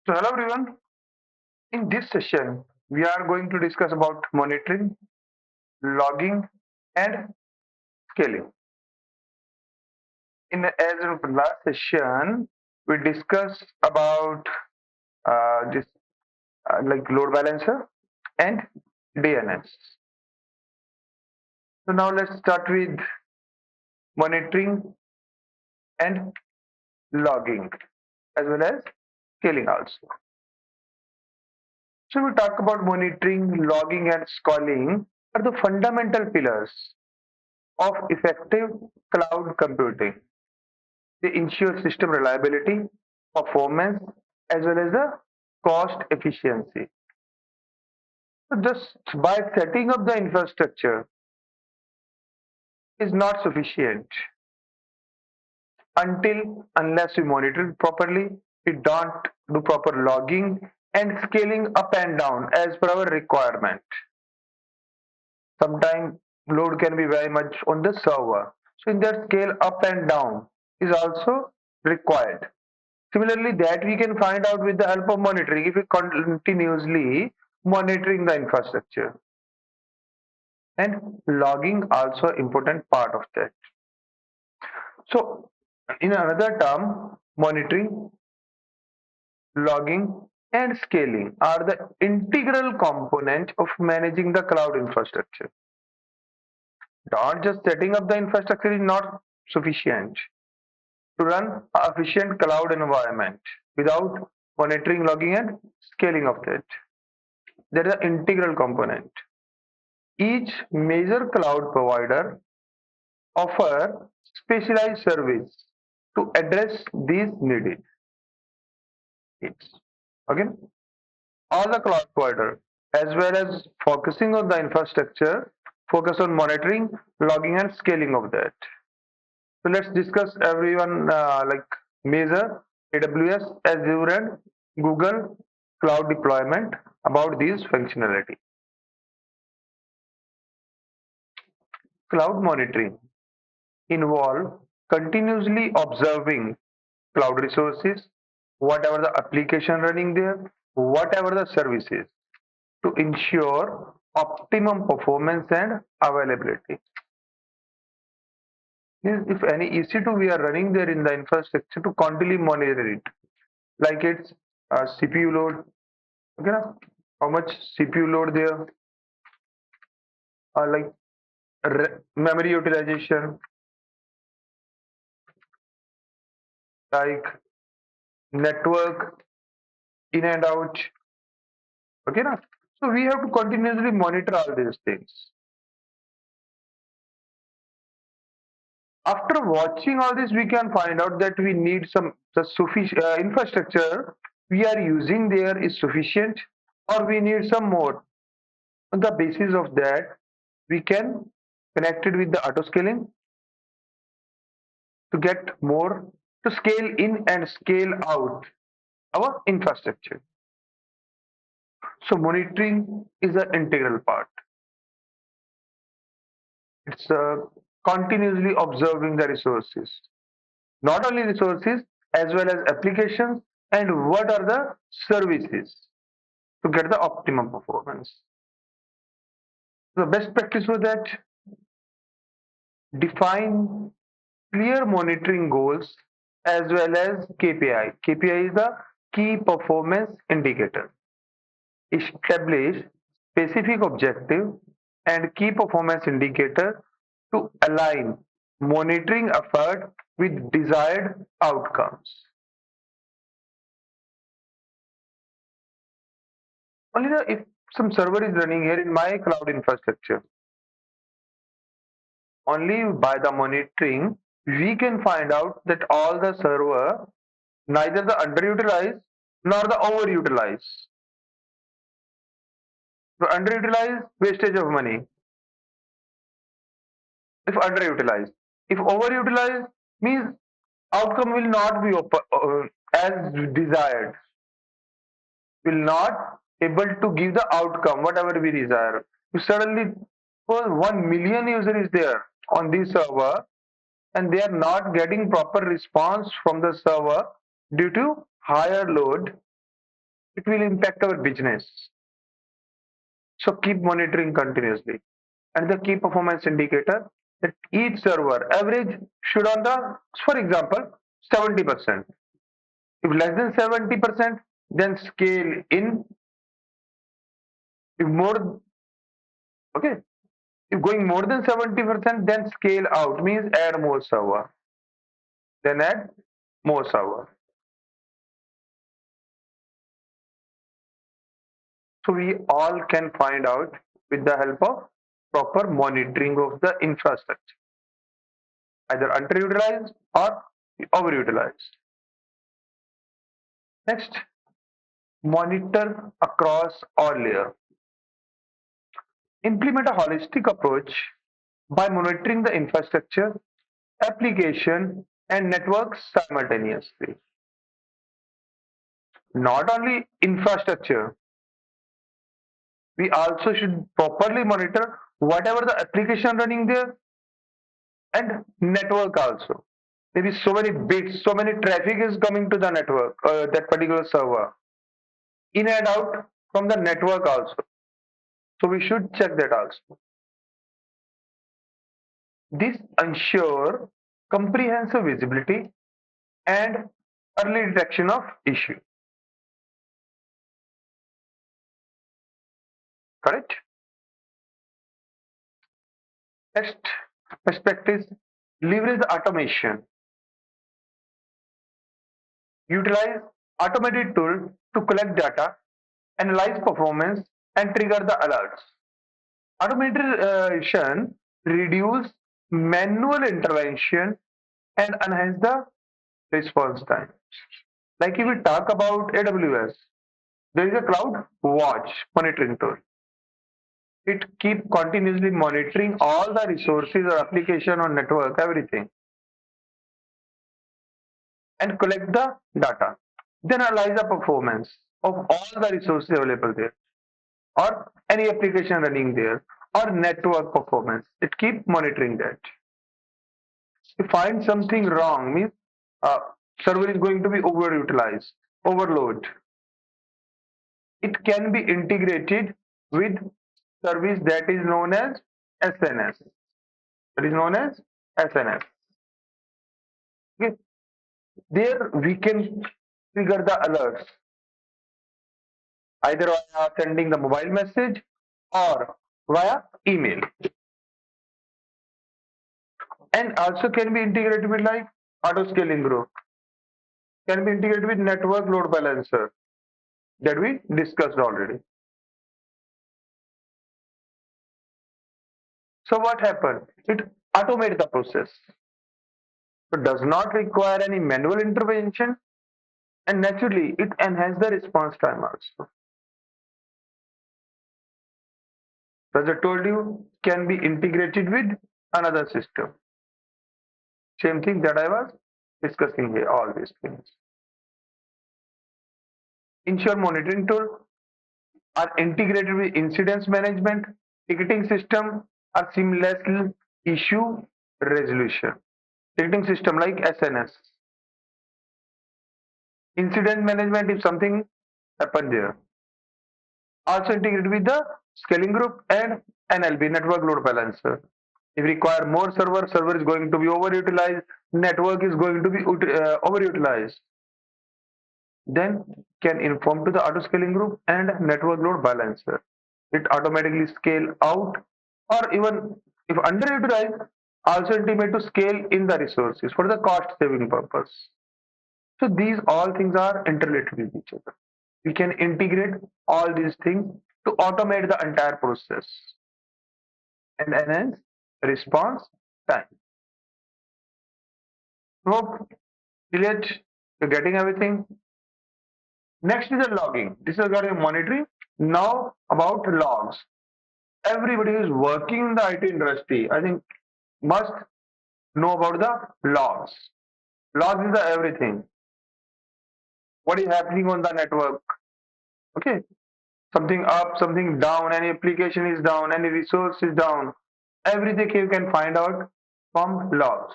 So hello everyone. In this session, we are going to discuss about monitoring, logging, and scaling. In the last session, we discussed about this like load balancer and DNS. So now let's start with monitoring and logging as well as scaling also. So we talk about monitoring, logging, and scaling are the fundamental pillars of effective cloud computing. They ensure system reliability, performance, as well as the cost efficiency. So just by setting up the infrastructure is not sufficient unless we monitor it properly, we don't do proper logging and scaling up and down as per our requirement. Sometimes load can be very much on the server. So in that scale up and down is also required. Similarly, that we can find out with the help of monitoring if we continuously monitoring the infrastructure and logging also important part of that. So in another term, monitoring, logging and scaling are the integral component of managing the cloud infrastructure. Not just setting up the infrastructure is not sufficient to run an efficient cloud environment without monitoring, logging and scaling of that. That is an integral component. Each major cloud provider offer specialized service to address these needs. Okay, all the cloud provider as well as focusing on the infrastructure, focus on monitoring, logging, and scaling of that. So let's discuss everyone like major AWS, Azure, and Google cloud deployment about these functionality. Cloud monitoring involve continuously observing cloud resources, whatever the application running there, whatever the services, to ensure optimum performance and availability. If any EC2 we are running there in the infrastructure to continually monitor it, like its CPU load, okay, how much CPU load there, like memory utilization, like network in and out, okay, na? So we have to continuously monitor all these things. After watching all this, we can find out that we need some the sufficient infrastructure we are using there is sufficient, or we need some more. On the basis of that, we can connect it with the auto scaling to get more to scale in and scale out our infrastructure. So monitoring is an integral part. It's continuously observing the resources, not only resources as well as applications and what are the services to get the optimum performance. The best practice for that, define clear monitoring goals as well as KPI. KPI is the key performance indicator. Establish specific objective and key performance indicator to align monitoring effort with desired outcomes. Only if some server is running here in my cloud infrastructure, only by the monitoring we can find out that all the server neither the underutilized nor the overutilized. So underutilized wastage of money if underutilized. If overutilized means outcome will not be as desired, will not able to give the outcome whatever we desire. If suddenly for 1 million user is there on this server and they are not getting proper response from the server due to higher load, it will impact our business. So keep monitoring continuously. And the key performance indicator that each server average should on the, for example, 70%. If less than 70%, then scale in. If more, okay, if going more than 70%, then scale out, means add more server. Then add more server. So we all can find out with the help of proper monitoring of the infrastructure, either underutilized or overutilized. Next, monitor across all layers. Implement a holistic approach by monitoring the infrastructure, application, and networks simultaneously. Not only infrastructure, we also should properly monitor whatever the application running there and network also. Maybe so many bits, so many traffic is coming to the network, that particular server, in and out from the network also. So we should check that also. This ensure comprehensive visibility and early detection of issue. Correct? Next aspect is leverage the automation. Utilize automated tool to collect data, analyze performance, and trigger the alerts. Automation reduce manual intervention and enhance the response time. Like if we talk about AWS, there is a Cloud Watch monitoring tool. It keep continuously monitoring all the resources or application or network, everything, and collect the data. Then analyze the performance of all the resources available there, or any application running there, or network performance. It keep monitoring that. If find something wrong, means uh, server is going to be overutilized, overload. It can be integrated with service that is known as SNS. That is known as SNS. Okay. There we can trigger the alerts either via sending the mobile message or via email, and also can be integrated with like auto scaling group, can be integrated with network load balancer that we discussed already. So what happened? It automates the process. So does not require any manual intervention, and naturally it enhances the response time also. As I told you, can be integrated with another system. Same thing that I was discussing here, all these things. Ensure monitoring tool are integrated with incidents management, ticketing system, or seamless issue resolution. Ticketing system like SNS. Incident management if something happened there. Also integrated with the scaling group and NLB, network load balancer. If require more server is going to be overutilized, network is going to be overutilized. Then can inform to the auto scaling group and network load balancer. It automatically scale out, or even if underutilized, also intimate to scale in the resources for the cost saving purpose. So these all things are interrelated with each other. We can integrate all these things to automate the entire process and enhance response time. Hope Elliot, you're getting everything. Next is the logging. This is regarding monitoring. Now about logs. Everybody who is working in the IT industry, I think, must know about the logs. Logs is the everything. What is happening on the network? Okay, something up, something down, any application is down, any resource is down. Everything you can find out from logs.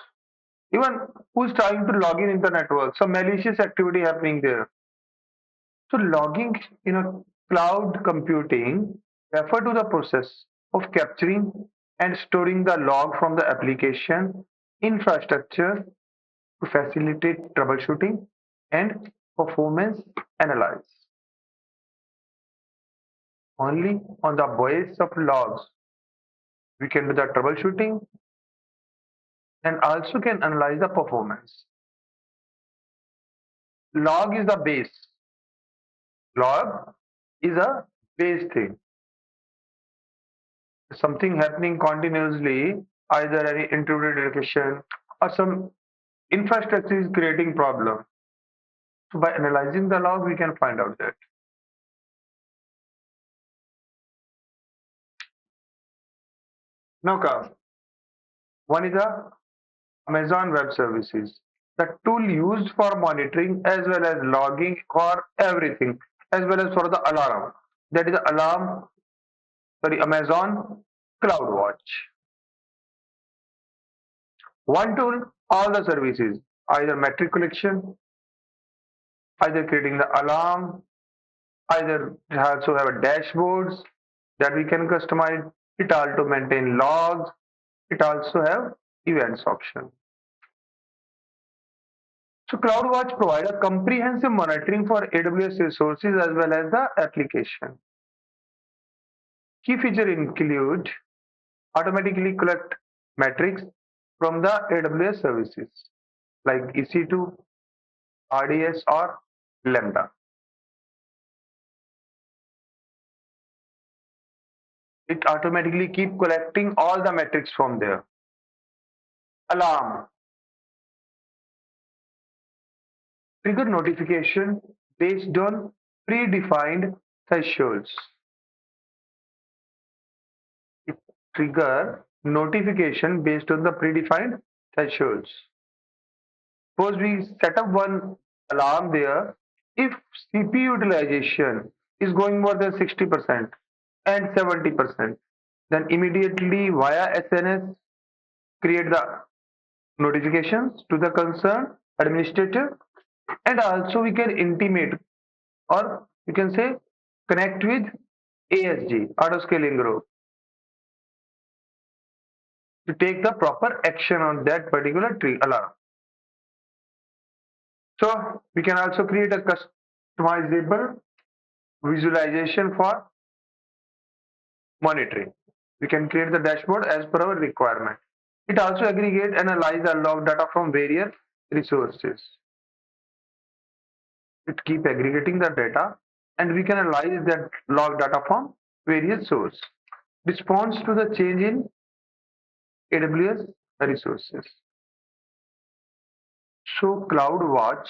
Even who's trying to log in the network, some malicious activity happening there. So logging in a cloud computing refer to the process of capturing and storing the log from the application infrastructure to facilitate troubleshooting and performance analysis. Only on the basis of logs we can do the troubleshooting and also can analyze the performance. Log is the base. Log is a base thing. Something happening continuously, either any intruder location or some infrastructure is creating problem. So by analyzing the log, we can find out that. Now come, one is the Amazon Web Services, the tool used for monitoring as well as logging for everything, as well as for the alarm. That is the alarm, sorry, Amazon CloudWatch. One tool, all the services, either metric collection, either creating the alarm, either also have a dashboards that we can customize. It also maintain logs. It also have events option. So CloudWatch provide a comprehensive monitoring for AWS resources as well as the application. Key feature include automatically collect metrics from the AWS services like EC2, RDS or Lambda. It automatically keep collecting all the metrics from there. Alarm, trigger notification based on predefined thresholds. It trigger notification based on the predefined thresholds. Suppose we set up one alarm there. If CPU utilization is going more than 60% and 70%, then immediately via SNS create the notifications to the concerned administrator, and also we can intimate, or you can say connect with ASG, auto scaling group, to take the proper action on that particular tree alarm. So we can also create a customizable visualization for monitoring. We can create the dashboard as per our requirement. It also aggregate and analyze the log data from various resources. It keep aggregating the data and we can analyze that log data from various sources. Response to the change in AWS resources. So CloudWatch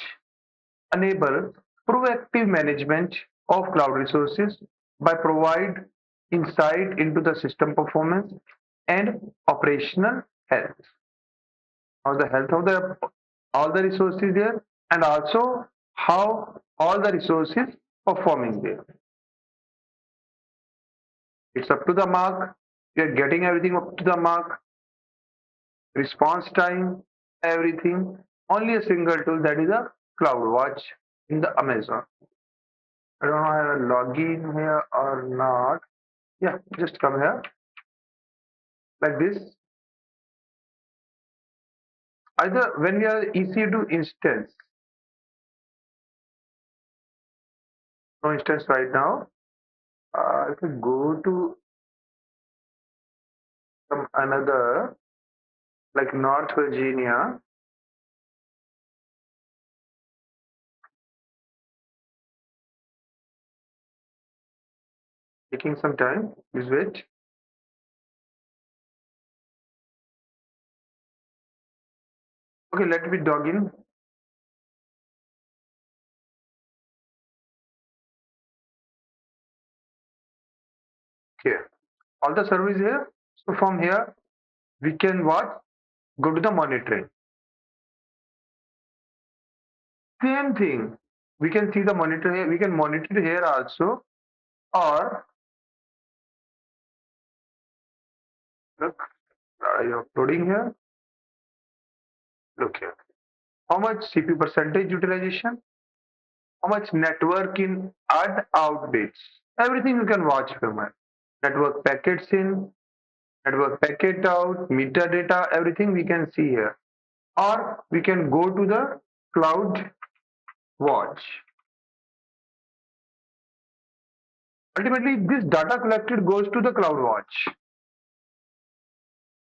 enable proactive management of cloud resources by provide insight into the system performance and operational health, or the health of the all the resources there, and also how all the resources performing there. It's up to the mark. We are getting everything up to the mark. Response time, everything. Only a single tool, that is a CloudWatch in the Amazon. I don't know if I have a login here or not. Yeah, just come here like this. Either when we are EC2 instance, no instance right now. If we go to some another like North Virginia, taking some time. Please wait. Okay, let me log in. Here, all the service here. So from here, we can what? Go to the monitoring. Same thing. We can see the monitor here. We can monitor here also. Or look, you're uploading here. Look here. How much CPU percentage utilization? how much network in add out bits. Everything you can watch from it. Network packets in, network packet out, metadata, everything we can see here. Or we can go to the cloud watch. Ultimately, this data collected goes to the cloud watch.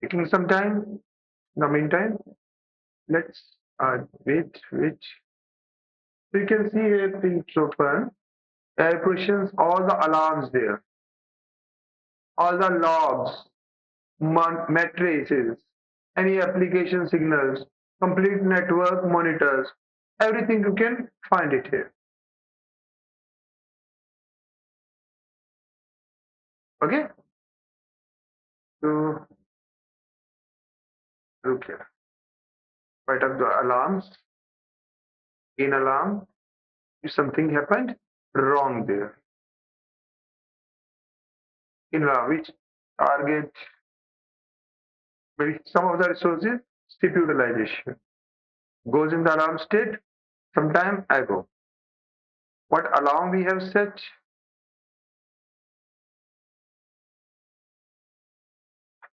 Taking some time. In the meantime, let's wait. So you can see here it's open. Air positions, all the alarms there, all the logs, matrices, any application signals, complete network monitors, everything you can find it here. Okay, so look here. Right up the alarms, in alarm, if something happened wrong there. In alarm, which target, maybe some of the resources, skip utilization. Goes in the alarm state some time ago. What alarm we have set?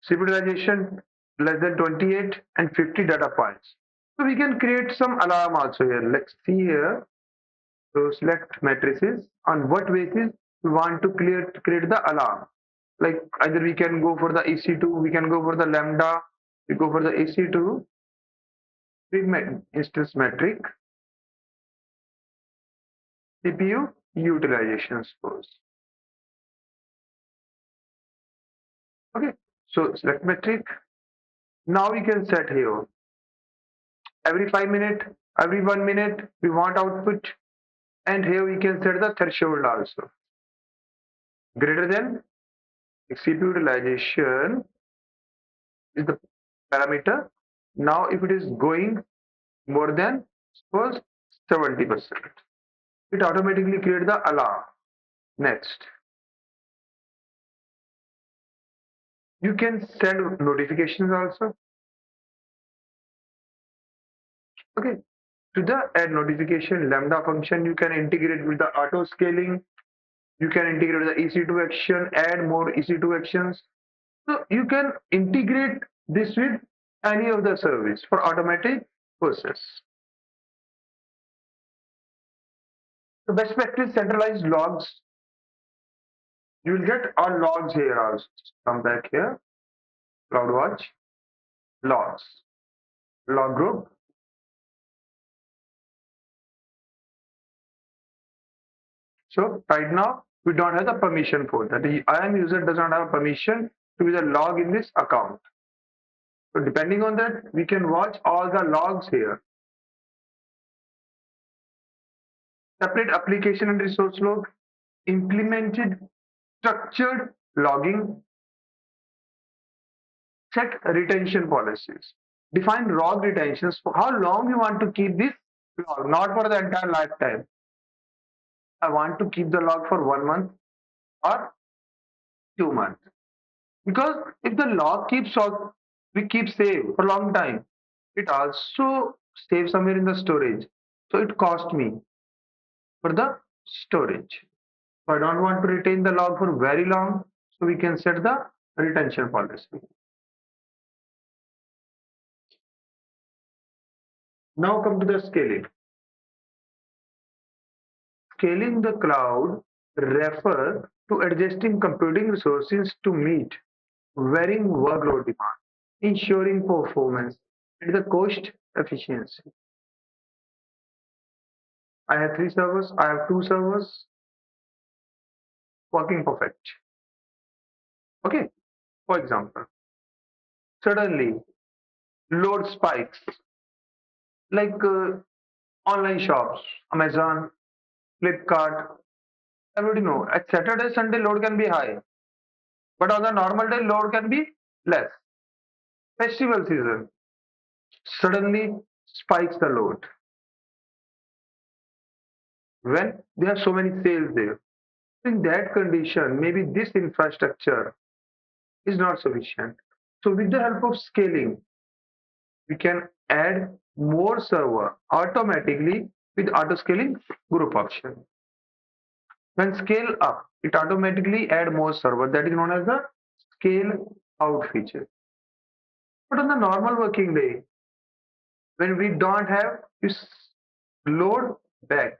SIP utilization less than 28 and 50 data points. So we can create some alarm also here. Let's see here. So select matrices. On what basis we want to create the alarm. Like either we can go for the EC2, we can go for the lambda, we go for the EC2, big instance metric, CPU utilization suppose. Okay, so select metric. Now we can set here every 5 minutes, every 1 minute we want output, and here we can set the threshold also. Greater than CPU utilization is the parameter. Now if it is going more than suppose 70%, it automatically creates the alarm. Next, you can send notifications also. Okay, to the add notification lambda function, you can integrate with the auto scaling. You can integrate with the EC2 action, add more EC2 actions. So you can integrate this with any of the service for automatic process. So best practice centralized logs. You will get all logs here also. Come back here, CloudWatch, logs, log group. So right now we don't have the permission for that. The IAM user does not have permission to be the log in this account. So depending on that, we can watch all the logs here. Separate application and resource log, implemented structured logging, set retention policies. Define log retentions for how long you want to keep this log, not for the entire lifetime. I want to keep the log for 1 month or 2 months. Because if the log we keep save for a long time, it also stays somewhere in the storage. So it cost me for the storage. So I don't want to retain the log for very long. So we can set the retention policy. Now come to the scaling. Scaling the cloud refer to adjusting computing resources to meet varying workload demand, ensuring performance and the cost efficiency. I have 3 servers, I have 2 servers working perfect. Okay, for example, suddenly load spikes like online shops, Amazon, Flipkart. Everybody know at Saturday, Sunday load can be high, but on the normal day load can be less. Festival season suddenly spikes the load when there are so many sales there. In that condition, maybe this infrastructure is not sufficient. So with the help of scaling, we can add more server automatically with auto scaling group option. When scale up, it automatically add more server. That is known as the scale out feature. But on the normal working day, when we don't have, you load back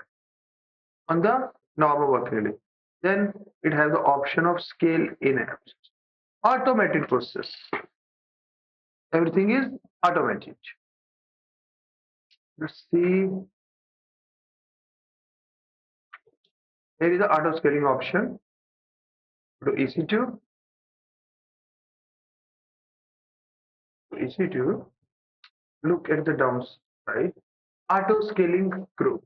on the normal working day. Then it has the option of scale in apps. Automated process. Everything is automatic. Let's see. Here is the auto scaling option. Go to EC2. EC2. Look at the downside. Auto scaling group.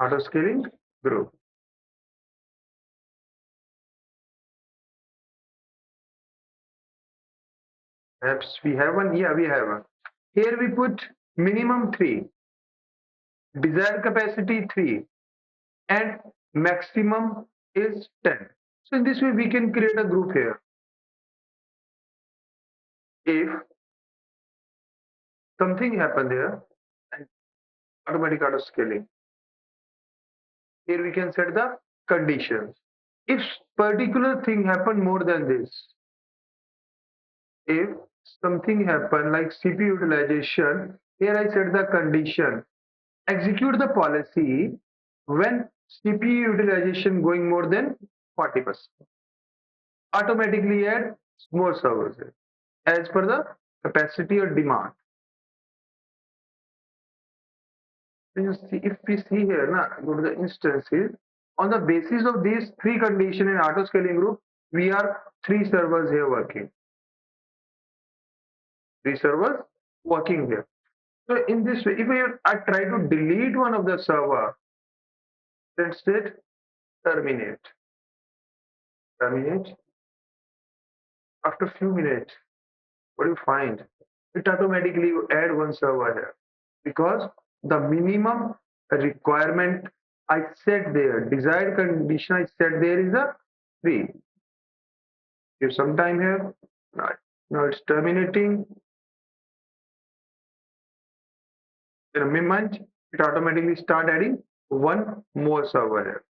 Auto scaling group. Perhaps we have one. Yeah, we have one. Here we put minimum 3, desired capacity 3, and maximum is 10. So in this way, we can create a group here. If something happened here, and automatic auto scaling. Here we can set the conditions. If particular thing happened more than this, if something happened like CPU utilization, here I set the condition. Execute the policy when CPU utilization going more than 40%. Automatically add more servers as per the capacity or demand. You see, if we see here, go to the instances. On the basis of these 3 conditions in auto scaling group, we are 3 servers here working. 3 servers working here. So in this way, if I try to delete one of the server, let's say terminate. Terminate. After a few minutes, what do you find? It automatically add one server here because the minimum requirement I set there, desired condition I set there is a 3. Give some time here. Right. Now it's terminating. In a moment, it automatically start adding one more server here.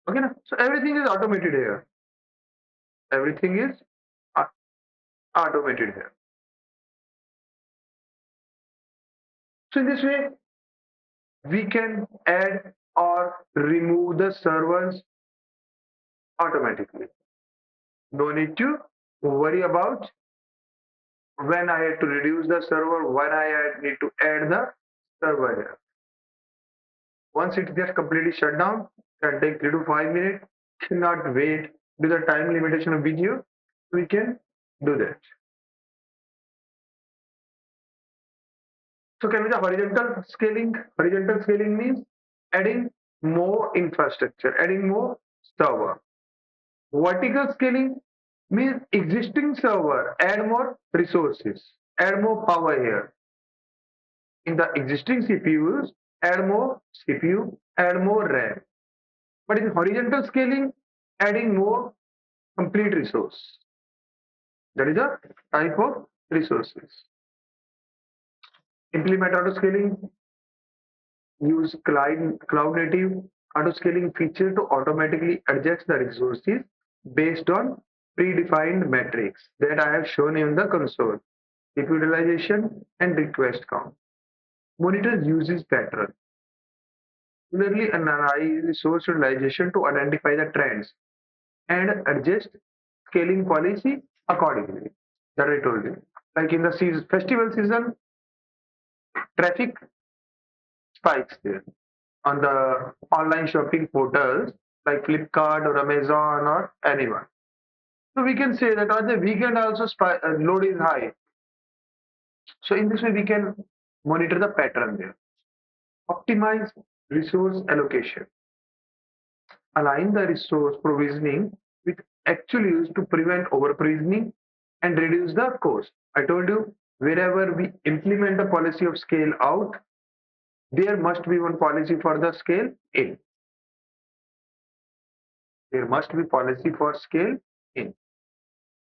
Okay, now? So everything is automated here. Everything is automated here. So in this way, we can add or remove the servers automatically. No need to worry about when I had to reduce the server, when I need to add the server here. Once it gets completely shut down, it can take 3 to 5 minutes. Cannot wait to the time limitation of video. We can do that. So can we the horizontal scaling? Horizontal scaling means adding more infrastructure, adding more server. Vertical scaling means existing server, add more resources, add more power here. In the existing CPUs, add more CPU, add more RAM. But in horizontal scaling, adding more complete resource. That is a type of resources. Implement auto scaling. Use cloud native auto scaling feature to automatically adjust the resources based on predefined metrics that I have shown in the console. CPU utilization and request count. Monitor uses pattern. Similarly, analyze resource utilization to identify the trends and adjust scaling policy accordingly. That I told you. Like in the festival season, traffic spikes there on the online shopping portals like Flipkart or Amazon or anyone. So we can say that on the weekend also load is high. So in this way we can monitor the pattern there. Optimize resource allocation. Align the resource provisioning with actual use to prevent over provisioning and reduce the cost. I told you wherever we implement a policy of scale out, there must be one policy for the scale in. There must be policy for scale in.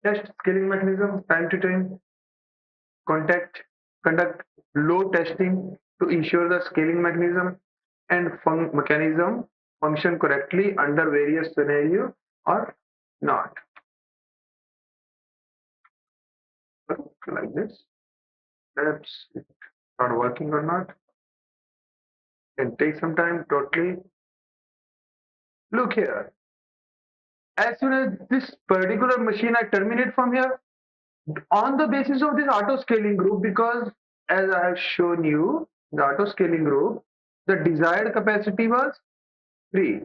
Test scaling mechanism time to time. Conduct load testing to ensure the scaling mechanism and mechanism function correctly under various scenarios or not. Like this. Perhaps it's not working or not. Can take some time totally. Look here. As soon as this particular machine I terminate from here, on the basis of this auto scaling group, because as I have shown you, the auto scaling group, the desired capacity was 3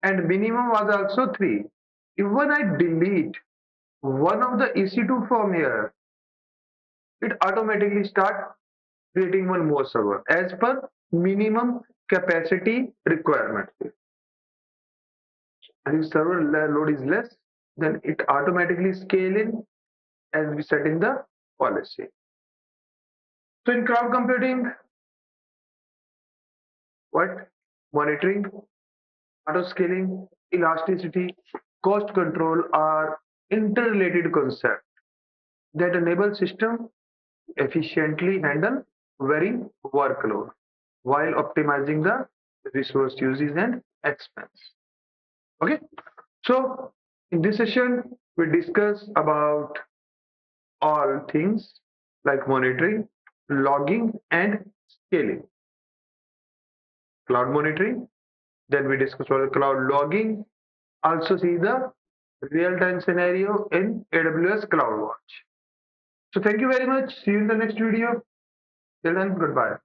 and minimum was also 3. Even I delete one of the EC2 from here, it automatically start creating one more server as per minimum capacity requirement. And if server load is less, then it automatically scale in as we set in the policy. So in cloud computing, what? Monitoring, auto scaling, elasticity, cost control are interrelated concepts that enable system efficiently handle varying workload while optimizing the resource usage and expense. Okay, so in this session we discuss about all things like monitoring, logging, and scaling. Cloud monitoring, then we discuss about cloud logging, also see the real-time scenario in AWS CloudWatch. So thank you very much. See you in the next video. Till then, goodbye.